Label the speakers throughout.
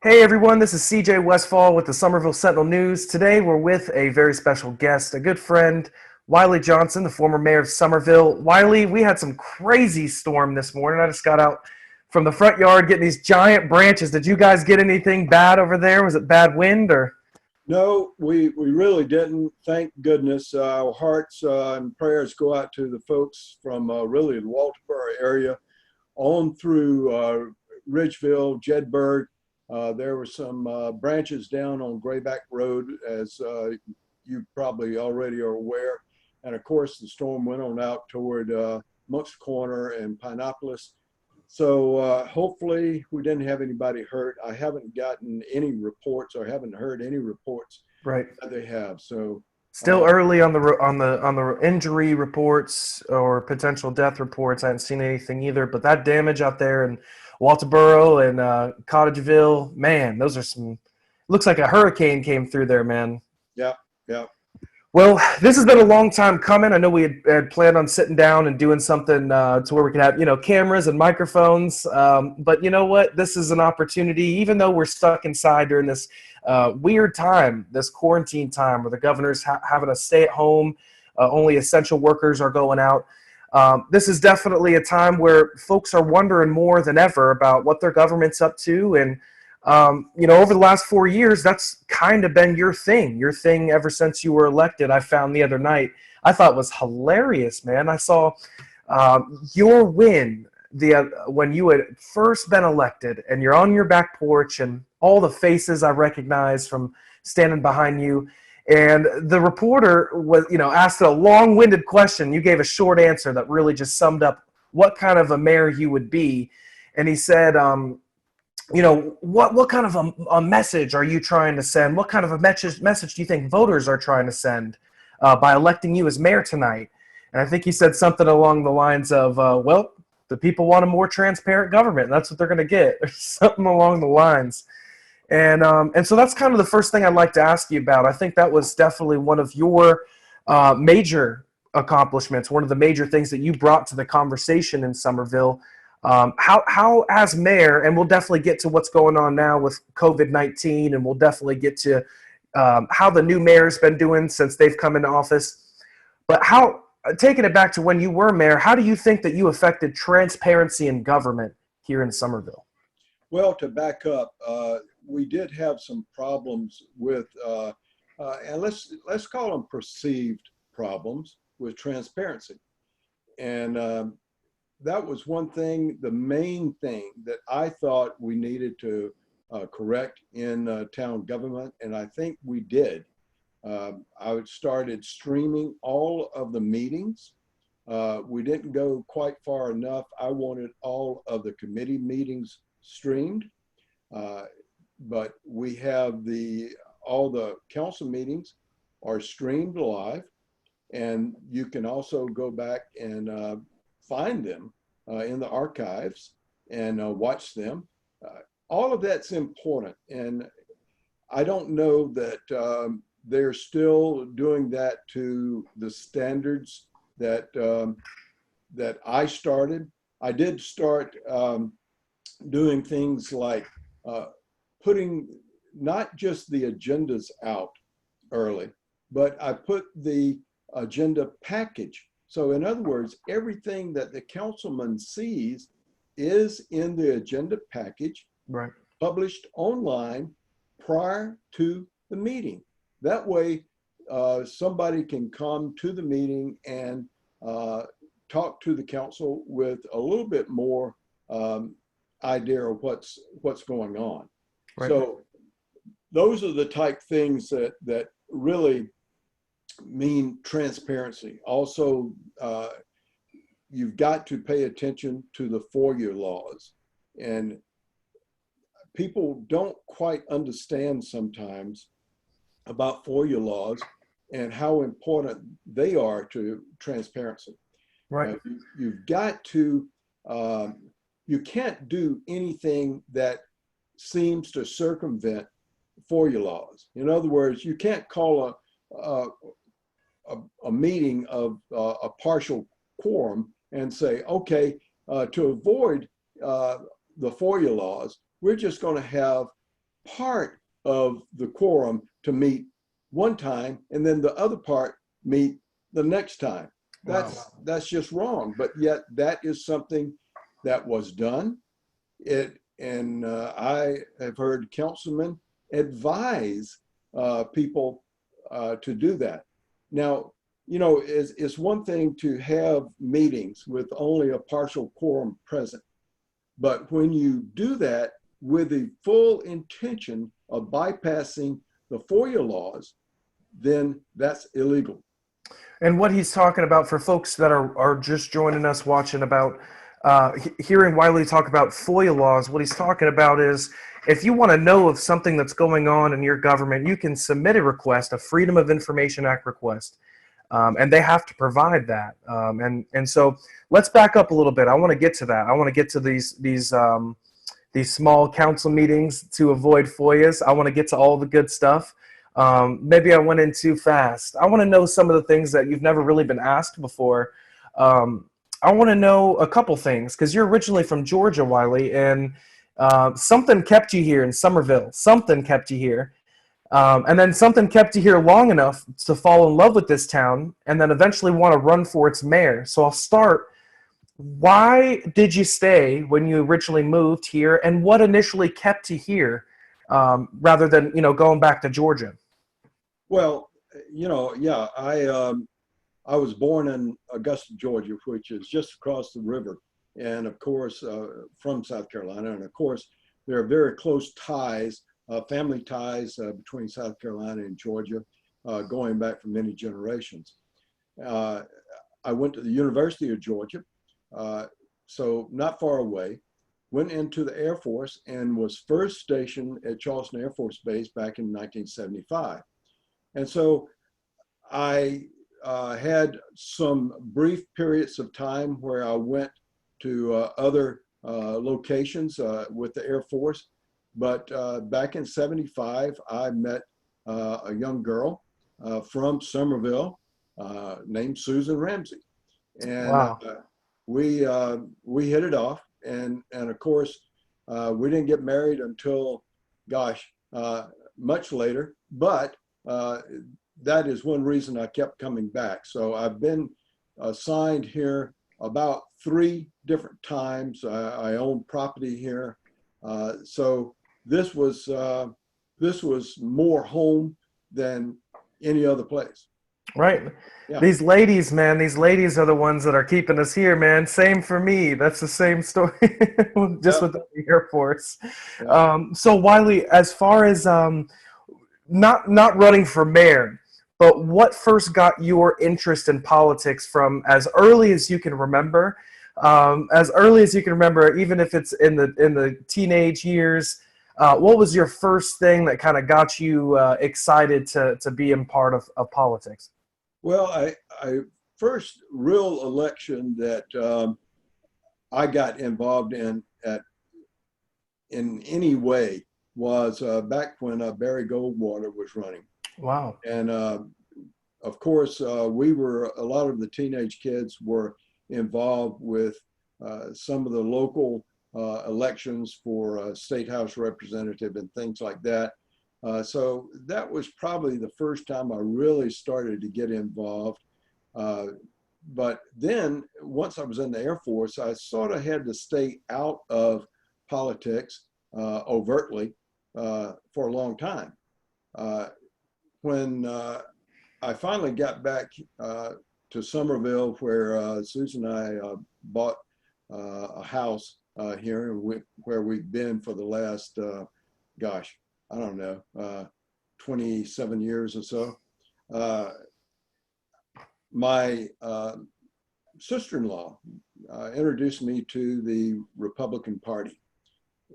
Speaker 1: Hey everyone, this is CJ Westfall with the Summerville Sentinel News. Today we're with a very special guest, a good friend, Wiley Johnson, the former mayor of Summerville. Wiley, we had some crazy storm this morning. I just got out from the front yard getting these giant branches. Did you guys get anything bad over there? Was it bad wind or?
Speaker 2: No, we really didn't. Thank goodness. Our hearts and prayers go out to the folks from really the Walterboro area on through Ridgeville, Jedburgh. There were some branches down on Grayback Road, as you probably already are aware. And of course, the storm went on out toward Monk's Corner and Pinopolis. So hopefully we didn't have anybody hurt. I haven't gotten any reports or haven't heard any reports
Speaker 1: Right.
Speaker 2: that they have. So
Speaker 1: Still early on the injury reports or potential death reports. I haven't seen anything either. But that damage out there in Walterboro and Cottageville, man, those are some. Looks like a hurricane came through there, man.
Speaker 2: yeah, yeah.
Speaker 1: Well, this has been a long time coming. I know we had planned on sitting down and doing something to where we could have, cameras and microphones. But you know what? This is an opportunity, even though we're stuck inside during this weird time, this quarantine time where the governor's having us stay at home. Only essential workers are going out. This is definitely a time where folks are wondering more than ever about what their government's up to. And over the last 4 years, that's kind of been your thing ever since you were elected. I found the other night, I thought was hilarious, man. I saw your win when you had first been elected, and you're on your back porch, and all the faces I recognized from standing behind you. And the reporter was, asked a long-winded question. You gave a short answer that really just summed up what kind of a mayor you would be. And he said, what kind of a message are you trying to send? What kind of a message do you think voters are trying to send by electing you as mayor tonight? And I think he said something along the lines of, the people want a more transparent government. And that's what they're going to get. Or something along the lines. And so that's kind of the first thing I'd like to ask you about. I think that was definitely one of your major accomplishments, one of the major things that you brought to the conversation in Summerville. How as mayor, and we'll definitely get to what's going on now with COVID-19, and we'll definitely get to how the new mayor's been doing since they've come into office. But taking it back to when you were mayor, how do you think that you affected transparency in government here in Summerville?
Speaker 2: Well, to back up, we did have some problems with, and let's call them perceived problems with transparency. And that was one thing, the main thing that I thought we needed to correct in town government, and I think we did. I started streaming all of the meetings. We didn't go quite far enough. I wanted all of the committee meetings streamed, but we have all the council meetings are streamed live, and you can also go back and find them in the archives and watch them. All of that's important, and I don't know that they're still doing that to the standards that that I started. I did start doing things like putting not just the agendas out early, but I put the agenda package. So in other words, everything that the councilman sees is in the agenda package,
Speaker 1: Right.
Speaker 2: published online prior to the meeting. That way, somebody can come to the meeting and talk to the council with a little bit more idea of what's going on. Right. So those are the type things that really mean transparency. Also, you've got to pay attention to the FOIA laws, and people don't quite understand sometimes about FOIA laws and how important they are to transparency.
Speaker 1: Right.
Speaker 2: You've got to, you can't do anything that seems to circumvent FOIA laws. In other words, you can't call a meeting of a partial quorum and say, okay, to avoid the FOIA laws, we're just going to have part of the quorum to meet one time and then the other part meet the next time. That's just wrong. But yet that is something that was done. I have heard councilmen advise people to do that. Now, it's one thing to have meetings with only a partial quorum present, but when you do that with the full intention of bypassing the FOIA laws, then that's illegal.
Speaker 1: And what he's talking about for folks that are just joining us watching about hearing Wiley talk about FOIA laws, what he's talking about is if you want to know of something that's going on in your government, you can submit a request, a Freedom of Information Act request, and they have to provide that. And so let's back up a little bit. I want to get to that. I want to get to these small council meetings to avoid FOIAs. I want to get to all the good stuff. Maybe I went in too fast. I want to know some of the things that you've never really been asked before. I want to know a couple things because you're originally from Georgia, Wiley, and something kept you here in Summerville. Something kept you here. And then something kept you here long enough to fall in love with this town and then eventually want to run for its mayor. So I'll start. Why did you stay when you originally moved here, and what initially kept you here rather than, going back to Georgia?
Speaker 2: Well, I was born in Augusta, Georgia, which is just across the river, and of course, from South Carolina. And of course, there are very close ties, family ties between South Carolina and Georgia, going back for many generations. I went to the University of Georgia, so not far away, went into the Air Force and was first stationed at Charleston Air Force Base back in 1975. And so I had some brief periods of time where I went to other locations with the Air Force. But back in 75, I met a young girl from Summerville named Susan Ramsey. And
Speaker 1: Wow.
Speaker 2: We hit it off. And of course, we didn't get married until, much later. But that is one reason I kept coming back. So I've been assigned here about 3 different times. I own property here. So this was more home than any other place.
Speaker 1: Right.
Speaker 2: Yeah.
Speaker 1: These ladies, man, these ladies are the ones that are keeping us here, man. Same for me. That's the same story, just with the Air Force.
Speaker 2: Yeah.
Speaker 1: So Wiley, as far as not running for mayor, but what first got your interest in politics from as early as you can remember? Even if it's in the teenage years, what was your first thing that kind of got you excited to be in part of politics?
Speaker 2: Well, I first real election that I got involved in any way was back when Barry Goldwater was running.
Speaker 1: Wow.
Speaker 2: And of course, a lot of the teenage kids were involved with some of the local elections for state house representative and things like that. So that was probably the first time I really started to get involved. But then once I was in the Air Force, I sort of had to stay out of politics overtly for a long time. When I finally got back to Summerville, where Susan and I bought a house here where we've been for the last, I don't know, 27 years or so. My sister-in-law introduced me to the Republican Party,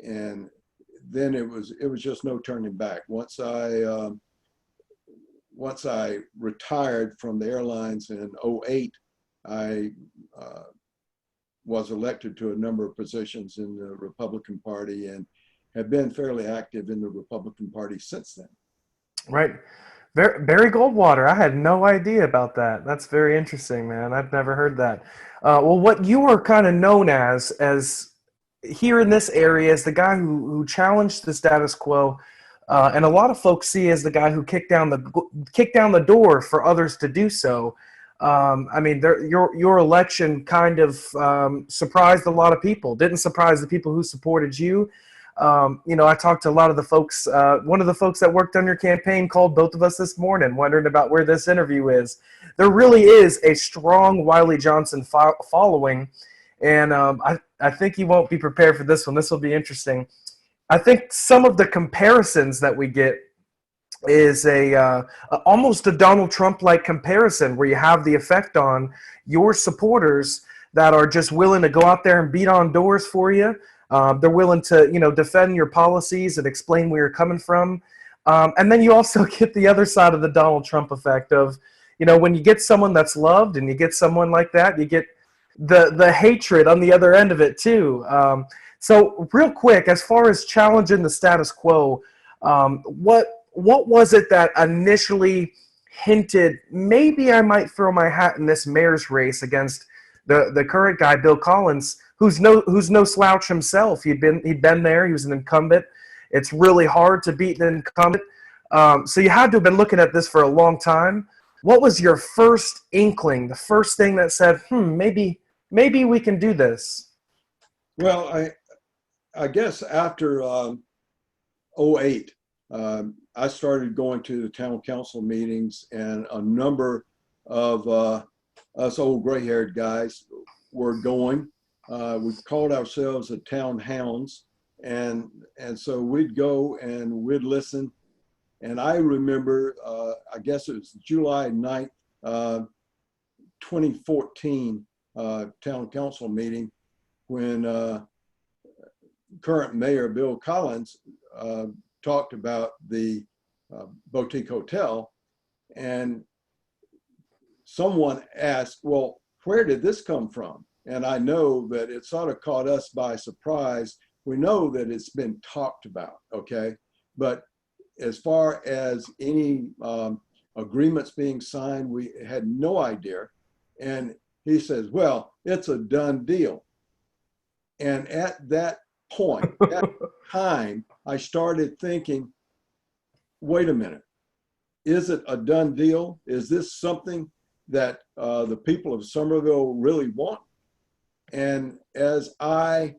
Speaker 2: and then it was just no turning back. Once I retired from the airlines in 2008, I was elected to a number of positions in the Republican Party and have been fairly active in the Republican Party since then.
Speaker 1: Right. Barry Goldwater, I had no idea about that. That's very interesting, man. I've never heard that. Well, what you were kind of known as here in this area as the guy who challenged the status quo And a lot of folks see as the guy who kicked down the door for others to do so. I mean, your election kind of surprised a lot of people. Didn't surprise the people who supported you. I talked to a lot of the folks. One of the folks that worked on your campaign called both of us this morning, wondering about where this interview is. There really is a strong Wiley Johnson following, and I think you won't be prepared for this one. This will be interesting. I think some of the comparisons that we get is almost a Donald Trump-like comparison where you have the effect on your supporters that are just willing to go out there and beat on doors for you. They're willing to, defend your policies and explain where you're coming from. And then you also get the other side of the Donald Trump effect of, when you get someone that's loved and you get someone like that, you get the hatred on the other end of it too. So real quick, as far as challenging the status quo, what was it that initially hinted maybe I might throw my hat in this mayor's race against the current guy, Bill Collins, who's no slouch himself. He'd been there. He was an incumbent. It's really hard to beat an incumbent. So you had to have been looking at this for a long time. What was your first inkling, the first thing that said, maybe we can do this?
Speaker 2: Well, I guess after 08, I started going to the town council meetings, and a number of us old gray-haired guys were going. We called ourselves the town hounds, and so we'd go and we'd listen. And I remember, I guess it was July 9th, 2014 town council meeting when current mayor Bill Collins talked about the boutique hotel, and someone asked, well, where did this come from? And I know that it sort of caught us by surprise. We know that it's been talked about, okay? But as far as any agreements being signed, we had no idea. And he says, well, it's a done deal. And at that point, that time, I started thinking, wait a minute, is it a done deal? Is this something that the people of Summerville really want? And as I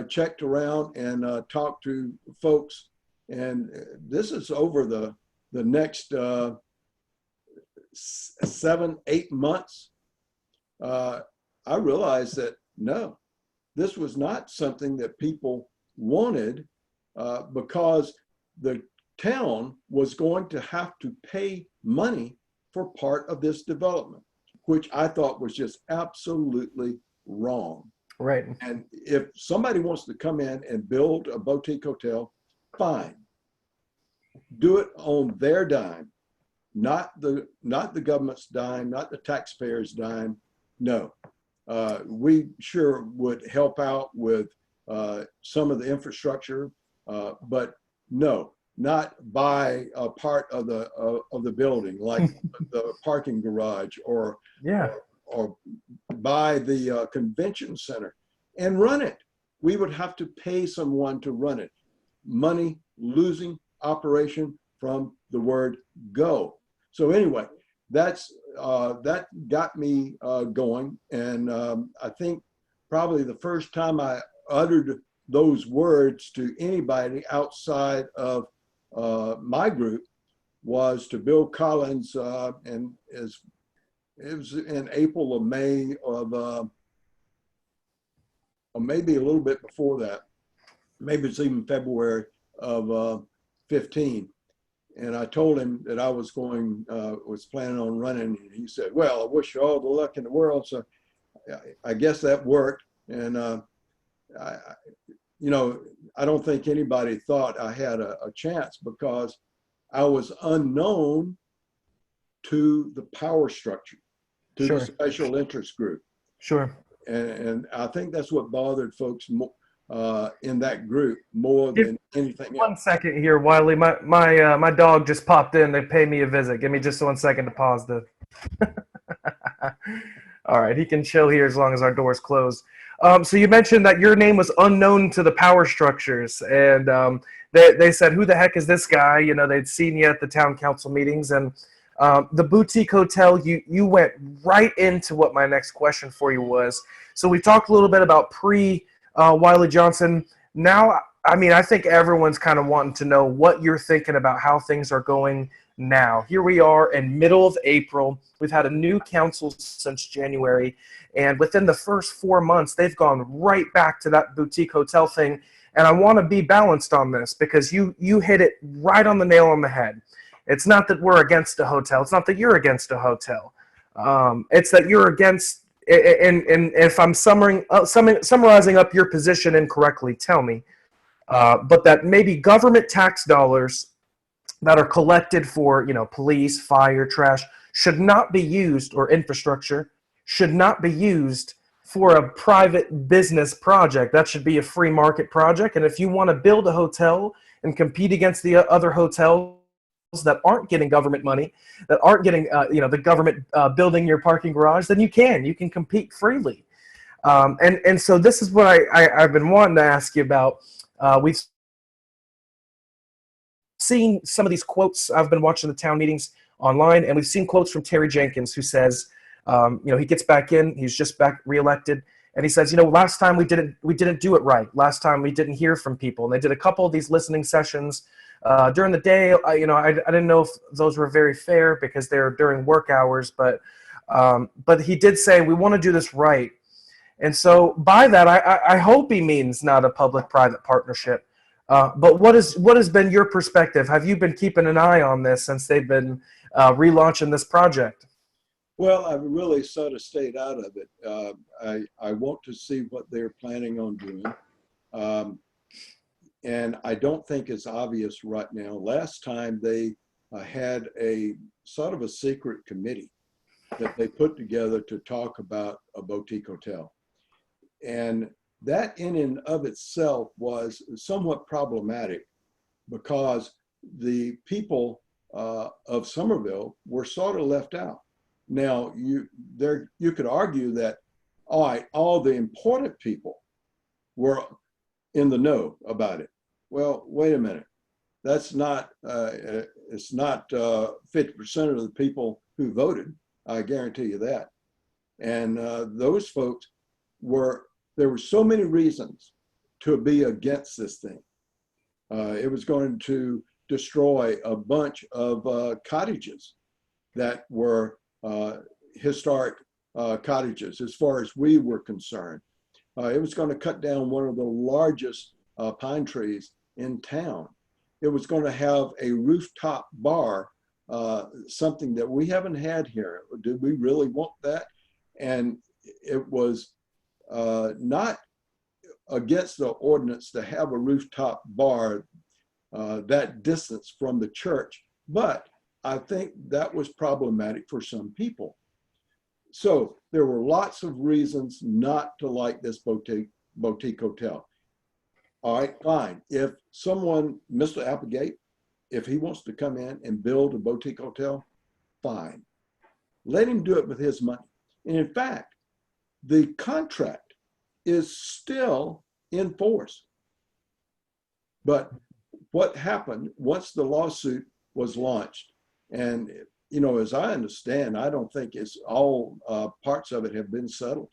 Speaker 2: checked around and talked to folks, and this is over the next 7-8 months, I realized that no, this was not something that people wanted because the town was going to have to pay money for part of this development, which I thought was just absolutely wrong.
Speaker 1: Right.
Speaker 2: And if somebody wants to come in and build a boutique hotel, fine. Do it on their dime, not the government's dime, not the taxpayers' dime. No, we sure would help out with some of the infrastructure, but no, not buy a part of the building, like the parking garage, or buy the convention center and run it. We would have to pay someone to run it. Money losing operation from the word go. So anyway, that got me going, and I think probably the first time I uttered those words to anybody outside of my group was to Bill Collins, and it was in April or May of, or maybe a little bit before that, maybe it's even February of 15. And I told him that I was planning on running. And he said, well, I wish you all the luck in the world. So I guess that worked. And, I don't think anybody thought I had a chance because I was unknown to the power structure, to
Speaker 1: Sure.
Speaker 2: the special interest group.
Speaker 1: Sure.
Speaker 2: And I think that's what bothered folks in that group more than anything else.
Speaker 1: 1 second here, Wiley. My dog just popped in. They pay me a visit. Give me just 1 second to pause this. All right, he can chill here as long as our door's closed. So you mentioned that your name was unknown to the power structures, and they said, "Who the heck is this guy?" You know, they'd seen you at the town council meetings, and the boutique hotel. You went right into what my next question for you was. So we talked a little bit about pre Wiley Johnson. Now, I mean, I think everyone's kind of wanting to know what you're thinking about how things are going now. Here we are in middle of April. We've had a new council since January. And within the first 4 months, they've gone right back to that boutique hotel thing. And I want to be balanced on this because you hit it right on the nail on the head. It's not that we're against a hotel. It's not that you're against a hotel. It's that you're against, and if I'm summarizing up your position incorrectly, tell me. But that maybe government tax dollars that are collected for, police, fire, trash, should not be used, or infrastructure, should not be used for a private business project. That should be a free market project. And if you want to build a hotel and compete against the other hotels that aren't getting government money, that aren't getting, the government building your parking garage, then you can compete freely. And so this is what I've been wanting to ask you about. We've seen some of these quotes. I've been watching the town meetings online, and we've seen quotes from Terry Jenkins, who says, he gets back in, he's just back reelected, and he says, last time we didn't do it right. Last time we didn't hear from people, and they did a couple of these listening sessions during the day. I didn't know if those were very fair because they're during work hours, but he did say we want to do this right. And so by that, I hope he means not a public-private partnership. But what has been your perspective? Have you been keeping an eye on this since they've been relaunching this project?
Speaker 2: Well, I've really sort of stayed out of it. I want to see what they're planning on doing. And I don't think it's obvious right now. Last time they had a sort of a secret committee that they put together to talk about a boutique hotel. And that in and of itself was somewhat problematic because the people of Summerville were sort of left out. Now, you could argue that, all right, all the important people were in the know about it. Well, wait a minute. That's not, it's not 50% of the people who voted. I guarantee you that. And those folks there were so many reasons to be against this thing. It was going to destroy a bunch of cottages that were historic cottages as far as we were concerned. It was going to cut down one of the largest pine trees in town. It was going to have a rooftop bar, something that we haven't had here. Did we really want that? And it was not against the ordinance to have a rooftop bar that distance from the church, but I think that was problematic for some people. So there were lots of reasons not to like this boutique hotel. All right, fine. If someone, Mr. Applegate, if he wants to come in and build a boutique hotel, fine. Let him do it with his money. And in fact, the contract is still in force. But what happened once the lawsuit was launched, and as I understand, I don't think it's all parts of it have been settled.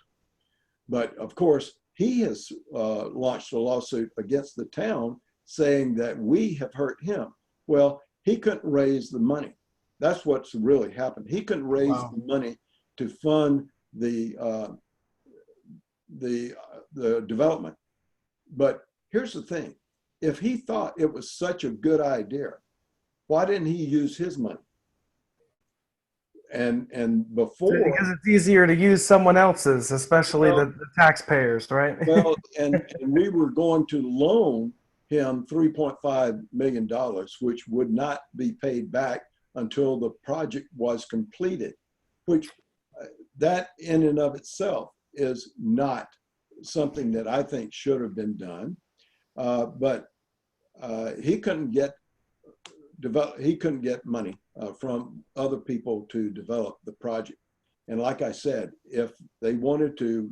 Speaker 2: But of course, he has launched a lawsuit against the town saying that we have hurt him. Well, he couldn't raise the money. That's what's really happened. He couldn't raise the money to fund the development. But here's the thing. If he thought it was such a good idea, why didn't he use his money? And before,
Speaker 1: because it's easier to use someone else's, especially the taxpayers, right?
Speaker 2: Well, and we were going to loan him $3.5 million, which would not be paid back until the project was completed, which that in and of itself is not something that I think should have been done. But he couldn't get money from other people to develop the project. And like I said, if they wanted to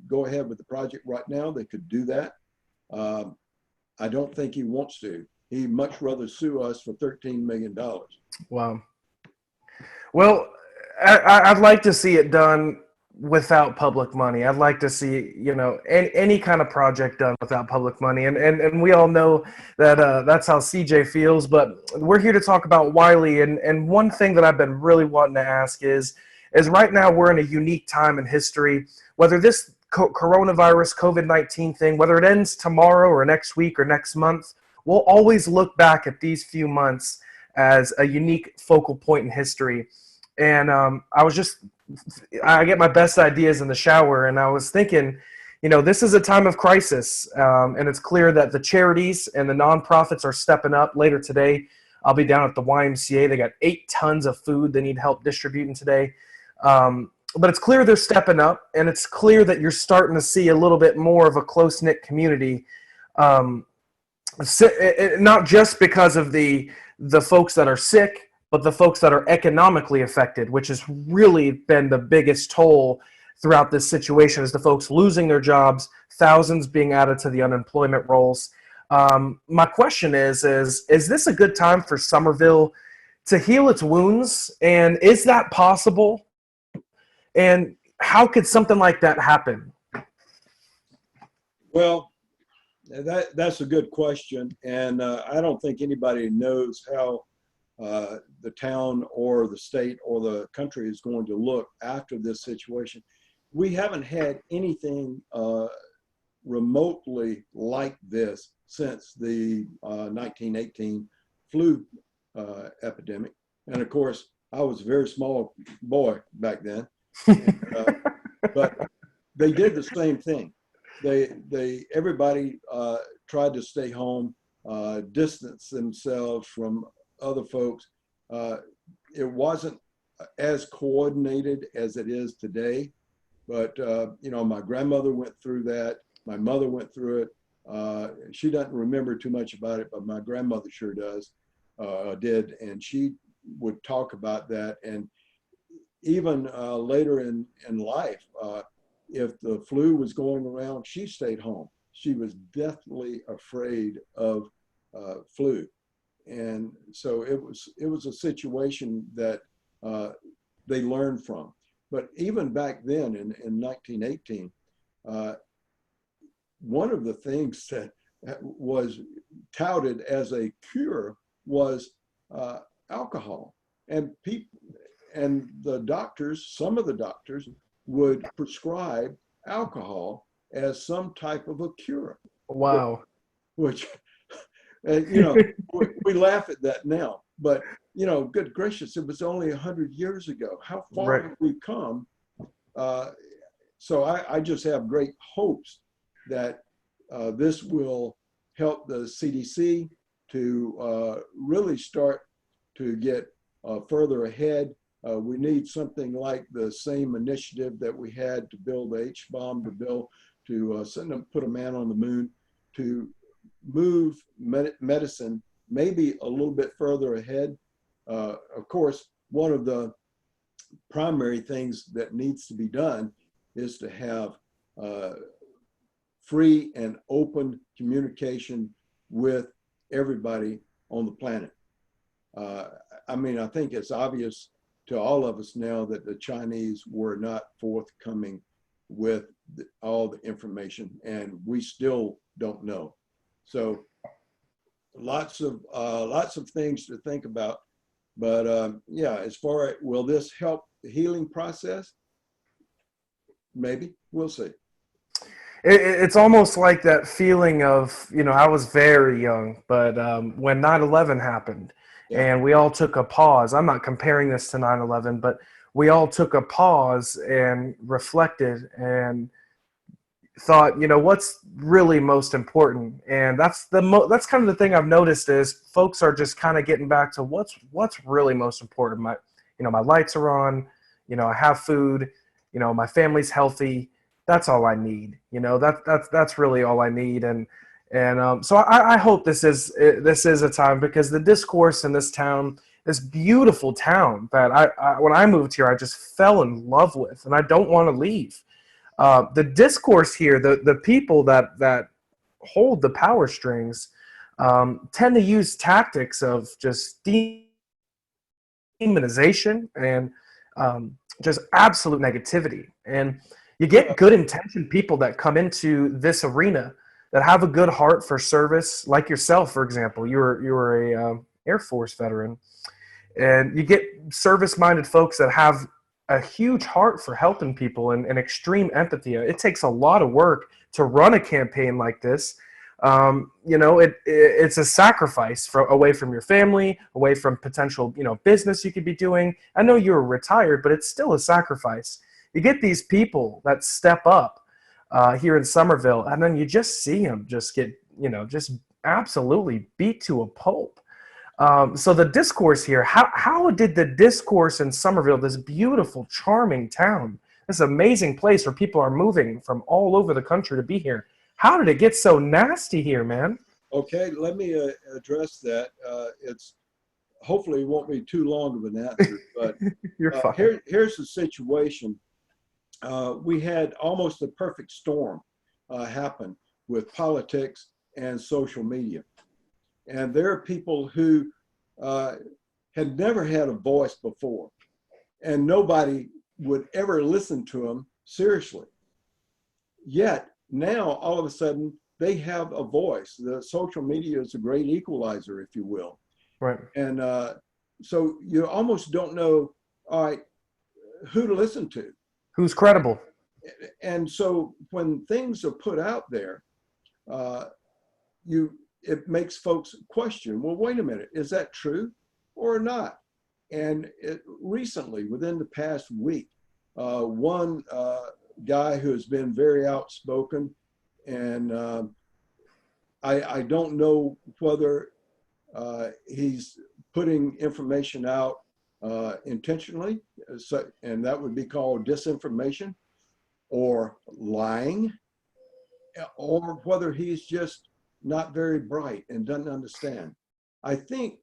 Speaker 2: go ahead with the project right now, they could do that. I don't think he wants to. He'd much rather sue us for $13 million.
Speaker 1: Wow. Well, I'd like to see it done without public money. I'd like to see, any kind of project done without public money. And we all know that that's how CJ feels. But we're here to talk about Wiley. And one thing that I've been really wanting to ask is right now we're in a unique time in history. Whether this coronavirus, COVID-19 thing, whether it ends tomorrow or next week or next month, we'll always look back at these few months as a unique focal point in history. And I get my best ideas in the shower, and I was thinking, this is a time of crisis, and it's clear that the charities and the nonprofits are stepping up. Later today, I'll be down at the YMCA. They got 8 tons of food they need help distributing today. But it's clear they're stepping up, and it's clear that you're starting to see a little bit more of a close-knit community, not just because of the folks that are sick, but the folks that are economically affected, which has really been the biggest toll throughout this situation, is the folks losing their jobs, thousands being added to the unemployment rolls. My question is this a good time for Summerville to heal its wounds? And is that possible? And how could something like that happen?
Speaker 2: Well, that's a good question. And I don't think anybody knows how the town or the state or the country is going to look after this situation. We haven't had anything remotely like this since the 1918 flu epidemic. And of course, I was a very small boy back then. But they did the same thing. Everybody tried to stay home, distance themselves from other folks. It wasn't as coordinated as it is today, but my grandmother went through that. My mother went through it. She doesn't remember too much about it, but my grandmother sure did, and she would talk about that. And even later in life, if the flu was going around, she stayed home. She was deathly afraid of flu. And so it was a situation that they learned from. But even back then in 1918, one of the things that was touted as a cure was alcohol. And the doctors, some of the doctors, would prescribe alcohol as some type of a cure.
Speaker 1: Wow.
Speaker 2: Which we laugh at that now, but good gracious, it was only 100 years ago. How far have we come? So I just have great hopes that this will help the CDC to really start to get further ahead. We need something like the same initiative that we had to build the H-bomb, to put a man on the moon, to move medicine maybe a little bit further ahead. Of course, one of the primary things that needs to be done is to have free and open communication with everybody on the planet. I think it's obvious to all of us now that the Chinese were not forthcoming with all the information, and we still don't know. So lots of things to think about. But as far as will this help the healing process? Maybe. We'll see.
Speaker 1: It's almost like that feeling of, I was very young, but when 9/11 happened, and we all took a pause. I'm not comparing this to 9/11, but we all took a pause and reflected and thought, what's really most important? And that's kind of the thing I've noticed is folks are just kind of getting back to what's really most important. My lights are on, I have food, my family's healthy. That's all I need. That's really all I need. And so I hope this is a time, because the discourse in this town this beautiful town that when I moved here, I just fell in love with, and I don't want to leave. The discourse here, the people that hold the power strings, tend to use tactics of just demonization and just absolute negativity. And you get good intentioned people that come into this arena that have a good heart for service, like yourself, for example. You were a Air Force veteran, and you get service-minded folks that have a huge heart for helping people and extreme empathy. It takes a lot of work to run a campaign like this. It's a sacrifice away from your family, away from potential, business you could be doing. I know you're retired, but it's still a sacrifice. You get these people that step up here in Summerville, and then you just see them just get, just absolutely beat to a pulp. So the discourse here, how did the discourse in Summerville, this beautiful, charming town, this amazing place where people are moving from all over the country to be here, how did it get so nasty here, man?
Speaker 2: Okay, let me address that. It's hopefully it won't be too long of an answer, but
Speaker 1: You're fine.
Speaker 2: here's the situation. We had almost a perfect storm happen with politics and social media. And there are people who had never had a voice before, and nobody would ever listen to them seriously. Yet now, all of a sudden, they have a voice. The social media is a great equalizer, if you will.
Speaker 1: Right.
Speaker 2: And so you almost don't know, all right, who to listen to.
Speaker 1: Who's credible?
Speaker 2: And so when things are put out there, it makes folks question, well, wait a minute, is that true or not? And recently, within the past week, one guy who has been very outspoken, and I don't know whether he's putting information out intentionally, and that would be called disinformation or lying, or whether he's just not very bright and doesn't understand. I think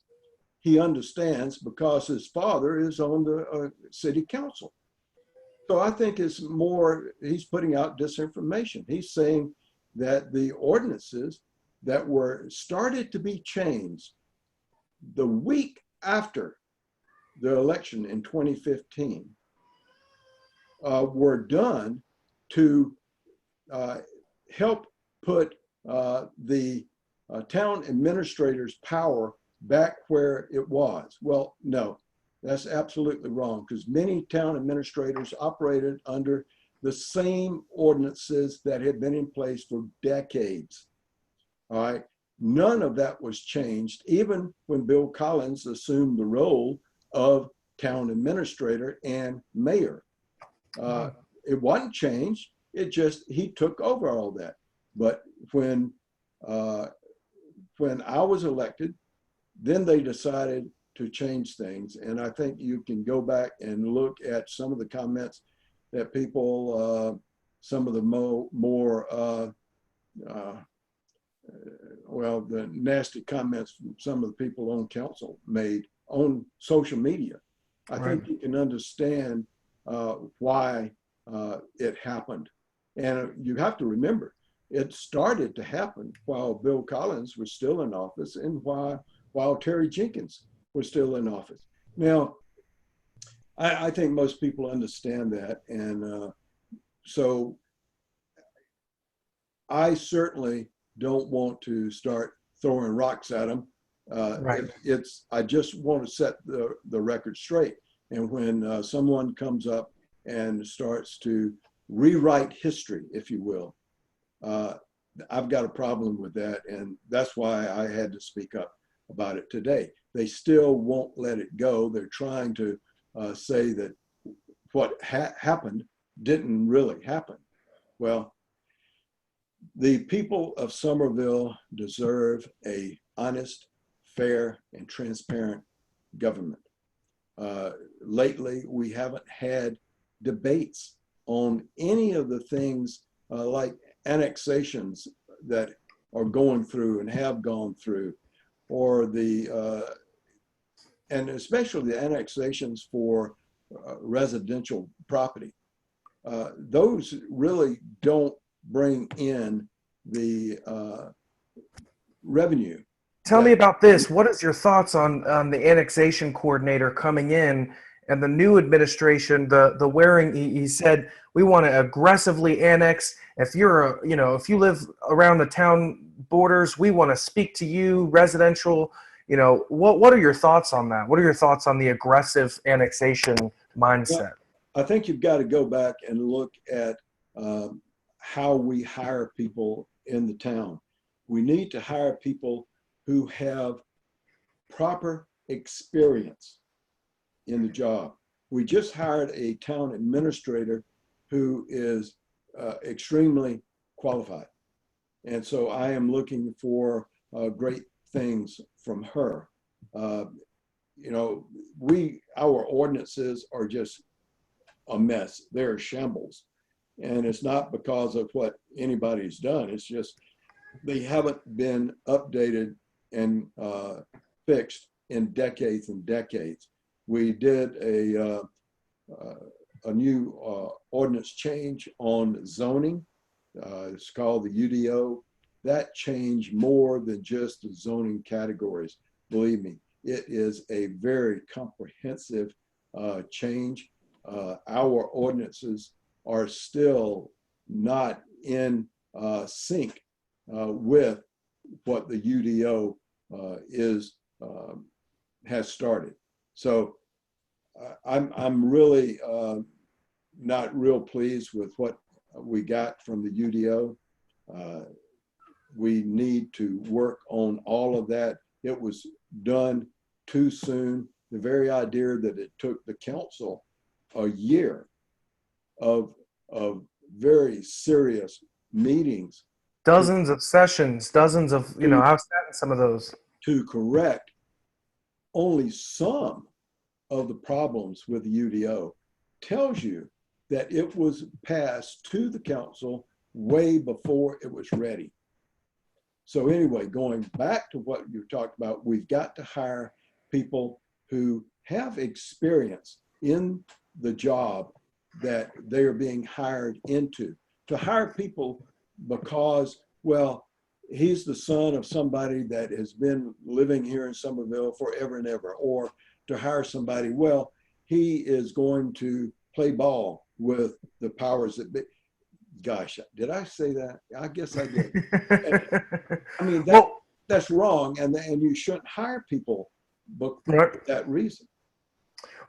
Speaker 2: he understands because his father is on the city council. So I think it's more, he's putting out disinformation. He's saying that the ordinances that were started to be changed the week after the election in 2015 were done to help put the town administrator's power back where it was. Well, no, that's absolutely wrong, because many town administrators operated under the same ordinances that had been in place for decades. All right. None of that was changed, even when Bill Collins assumed the role of town administrator and mayor. It wasn't changed. It just, he took over all that. But when I was elected, then they decided to change things. And I think you can go back and look at some of the comments that people, some of the the nasty comments from some of the people on council made on social media. I think you can understand why it happened. And you have to remember, it started to happen while Bill Collins was still in office and while Terry Jenkins was still in office. Now, I think most people understand that. And so I certainly don't want to start throwing rocks at them. I just want to set the record straight. And when someone comes up and starts to rewrite history, if you will, I've got a problem with that. And that's why I had to speak up about it today. They still won't let it go. They're trying to say that what happened didn't really happen. Well, the people of Summerville deserve a honest, fair, and transparent government. Lately, we haven't had debates on any of the things like annexations that are going through and have gone through, or the and especially the annexations for residential property. Those really don't bring in the revenue.
Speaker 1: Tell me about this. What is your thoughts on the annexation coordinator coming in and the new administration, the Waring, he said, we want to aggressively annex. If you're if you live around the town borders, we want to speak to you, residential. What are your thoughts on that? What are your thoughts on the aggressive annexation mindset?
Speaker 2: I think you've got to go back and look at how we hire people in the town. We need to hire people who have proper experience in the job. We just hired a town administrator who is extremely qualified. And so I am looking for great things from her. Our ordinances are just a mess. They're shambles. And it's not because of what anybody's done. It's just they haven't been updated and fixed in decades and decades. We did a new ordinance change on zoning. It's called the UDO. That changed more than just the zoning categories. Believe me, it is a very comprehensive change. Our ordinances are still not in sync with what the UDO has started. So I'm really not real pleased with what we got from the UDO. We need to work on all of that. It was done too soon. The very idea that it took the council a year of very serious meetings,
Speaker 1: dozens of sessions, dozens of I've sat in some of those,
Speaker 2: to correct only some of the problems with the UDO, tells you that it was passed to the council way before it was ready. So anyway, going back to what you talked about, we've got to hire people who have experience in the job that they are being hired into. To hire people because, well, he's the son of somebody that has been living here in Summerville forever and ever, or to hire somebody, well, he is going to play ball with the powers that be. Gosh, did I say that? I guess I did. I mean, that's wrong, and you shouldn't hire people for that reason.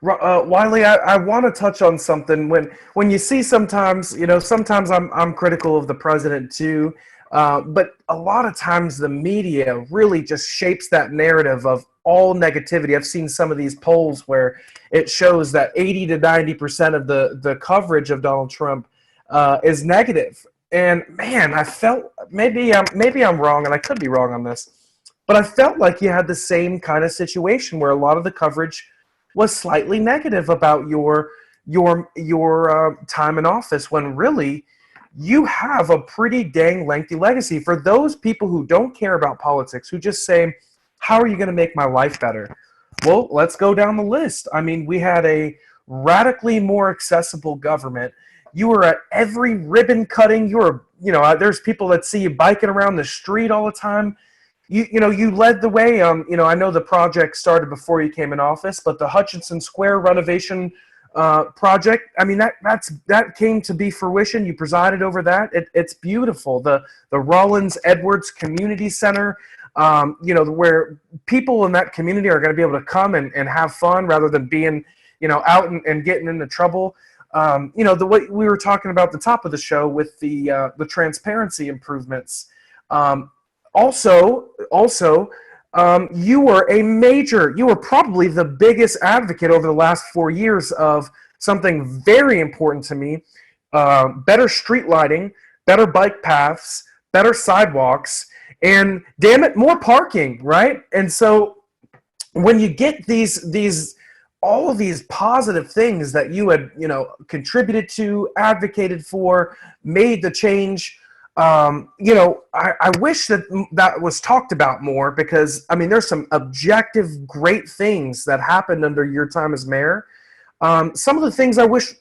Speaker 1: Wiley, I want to touch on something. When you see sometimes I'm critical of the president too, but a lot of times the media really just shapes that narrative of all negativity. I've seen some of these polls where it shows that 80 to 90% of the coverage of Donald Trump is negative. And man, I felt maybe I'm wrong, and I could be wrong on this, but I felt like you had the same kind of situation where a lot of the coverage was slightly negative about your time in office, when really you have a pretty dang lengthy legacy. For those people who don't care about politics, who just say, how are you going to make my life better? Well, let's go down the list. I mean, we had a radically more accessible government. You were at every ribbon cutting. There's people that see you biking around the street all the time. You led the way. I know the project started before you came in office, but the Hutchinson Square renovation project, I mean, that came to be fruition. You presided over that. It's beautiful. The Rollins Edwards Community Center, where people in that community are going to be able to come and have fun rather than being, out and getting into trouble. The way we were talking about at the top of the show with the transparency improvements. Also, you were probably the biggest advocate over the last 4 years of something very important to me: better street lighting, better bike paths, better sidewalks, and damn it, more parking, right? And so when you get all of these positive things that you had, contributed to, advocated for, made the change, I wish that was talked about more because, I mean, there's some objective great things that happened under your time as mayor. Some of the things I wish,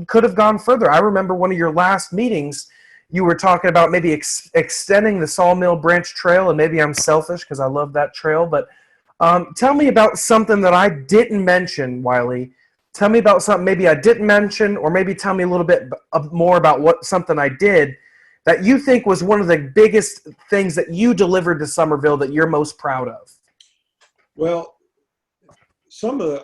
Speaker 1: could have gone further. I remember one of your last meetings, you were talking about maybe extending the Sawmill Branch Trail, and maybe I'm selfish because I love that trail, but tell me about something that I didn't mention, Wiley. Tell me about something maybe I didn't mention, or maybe tell me a little bit more about something I did that you think was one of the biggest things that you delivered to Summerville that you're most proud of.
Speaker 2: Well,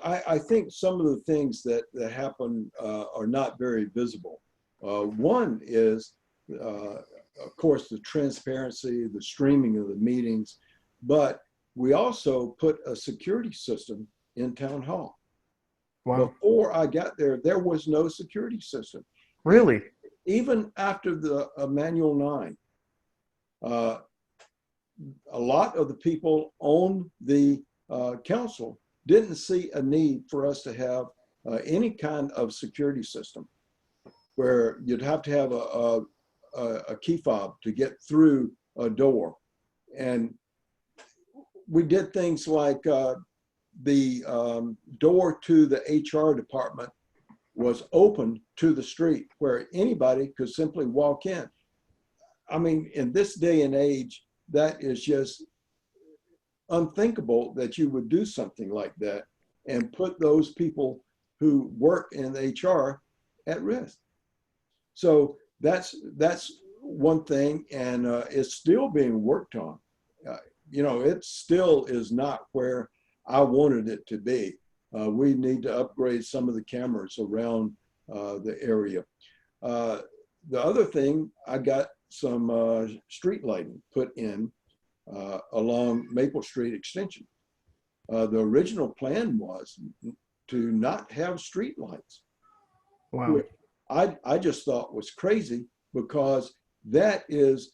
Speaker 2: I think some of the things that happen are not very visible. One is, of course, the transparency, the streaming of the meetings, but we also put a security system in Town Hall.
Speaker 1: Wow.
Speaker 2: Before I got there, there was no security system.
Speaker 1: Really?
Speaker 2: Even after the Manual 9, a lot of the people on the council didn't see a need for us to have any kind of security system where you'd have to have a key fob to get through a door. And we did things like the door to the HR department was open to the street where anybody could simply walk in. I mean, in this day and age, that is just unthinkable that you would do something like that and put those people who work in HR at risk. So that's one thing, and it's still being worked on. It still is not where I wanted it to be. We need to upgrade some of the cameras around the area. The other thing, I got some street lighting put in along Maple Street Extension. The original plan was to not have street lights.
Speaker 1: Wow.
Speaker 2: Which I just thought was crazy, because that is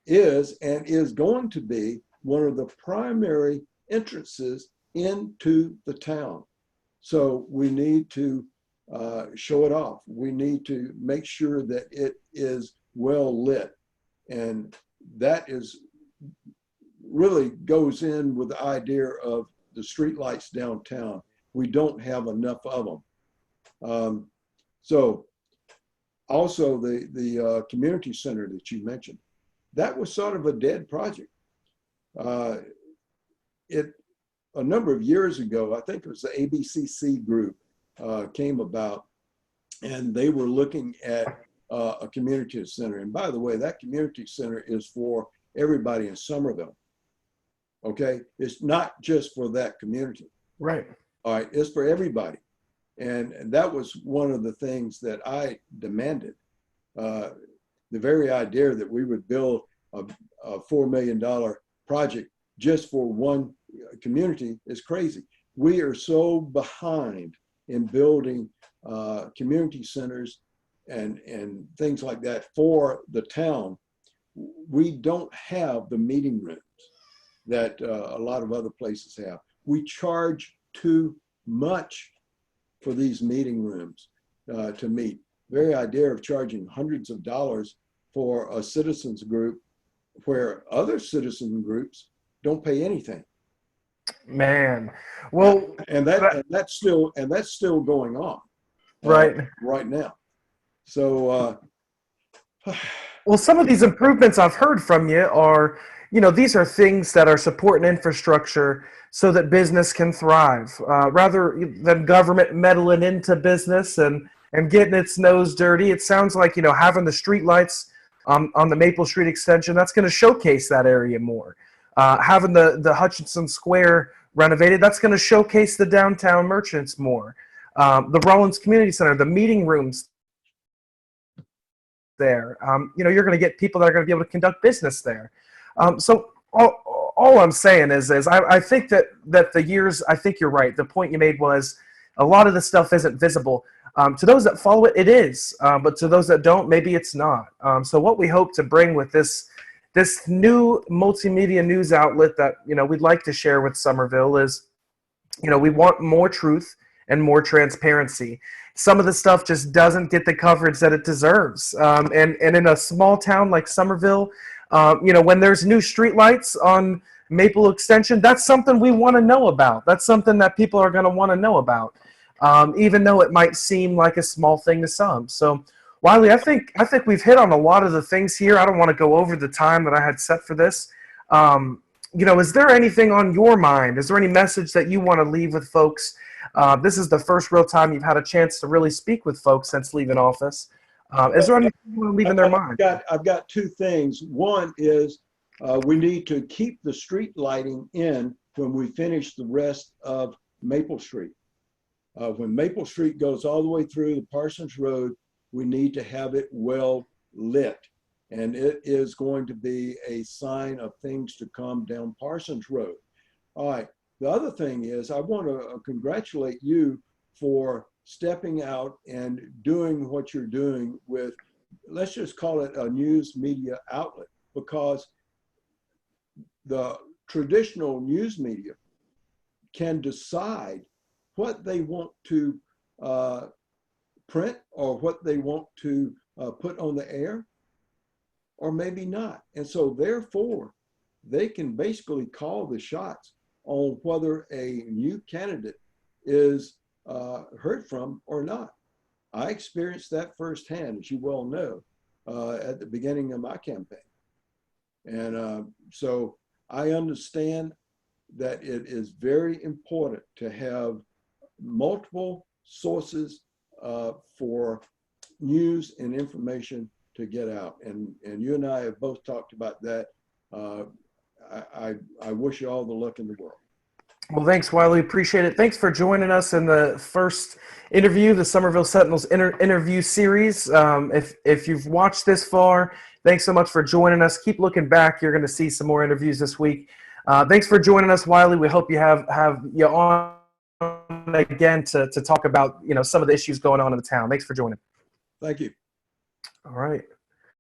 Speaker 2: and is going to be one of the primary entrances into the town. So we need to show it off. We need to make sure that it is well lit. And that really goes in with the idea of the streetlights downtown. We don't have enough of them. So also the community center that you mentioned, that was sort of a dead project. A number of years ago, I think it was the ABCC group came about, and they were looking at a community center. And by the way, that community center is for everybody in Summerville. Okay, it's not just for that community.
Speaker 1: Right.
Speaker 2: All right, it's for everybody. And that was one of the things that I demanded. The very idea that we would build a $4 million project just for one community is crazy. We are so behind in building community centers and things like that for the town. We don't have the meeting rooms that a lot of other places have. We charge too much for these meeting rooms to meet. Very idea of charging hundreds of dollars for a citizens group where other citizen groups don't pay anything.
Speaker 1: Man, well,
Speaker 2: and that's still going on right now. So
Speaker 1: well, some of these improvements I've heard from you are, these are things that are supporting infrastructure so that business can thrive, rather than government meddling into business and getting its nose dirty. It sounds like, having the street lights on the Maple Street extension, that's going to showcase that area more. Having the Hutchinson Square renovated, that's going to showcase the downtown merchants more. The Rollins Community Center, the meeting rooms there, you're going to get people that are going to be able to conduct business there. So all I'm saying is I think that the years, I think you're right. The point you made was a lot of the stuff isn't visible. To those that follow it, it is. But to those that don't, maybe it's not. So what we hope to bring with this new multimedia news outlet that, we'd like to share with Summerville is, we want more truth and more transparency. Some of the stuff just doesn't get the coverage that it deserves. And in a small town like Summerville, when there's new streetlights on Maple Extension, that's something we want to know about. That's something that people are going to want to know about, even though it might seem like a small thing to some. So, Wiley, I think we've hit on a lot of the things here. I don't want to go over the time that I had set for this. Is there anything on your mind? Is there any message that you want to leave with folks? This is the first real time you've had a chance to really speak with folks since leaving office. Is there anything you want to leave in their mind?
Speaker 2: I've got two things. One is we need to keep the street lighting in when we finish the rest of Maple Street. When Maple Street goes all the way through the Parsons Road, we need to have it well lit. And it is going to be a sign of things to come down Parsons Road. All right. The other thing is I want to congratulate you for stepping out and doing what you're doing with, let's just call it a news media outlet, because the traditional news media can decide what they want to print or what they want to put on the air, or maybe not. And so therefore, they can basically call the shots on whether a new candidate is heard from or not. I experienced that firsthand, as you well know, at the beginning of my campaign. And so I understand that it is very important to have multiple sources for news and information to get out. And you and I have both talked about that. I wish you all the luck in the world.
Speaker 1: Well, thanks, Wiley. Appreciate it. Thanks for joining us in the first interview, the Summerville Sentinel's interview series. If you've watched this far, thanks so much for joining us. Keep looking back. You're going to see some more interviews this week. Thanks for joining us, Wiley. We hope you have you on again to talk about some of the issues going on in the town. Thanks for joining.
Speaker 2: Thank you.
Speaker 1: All right.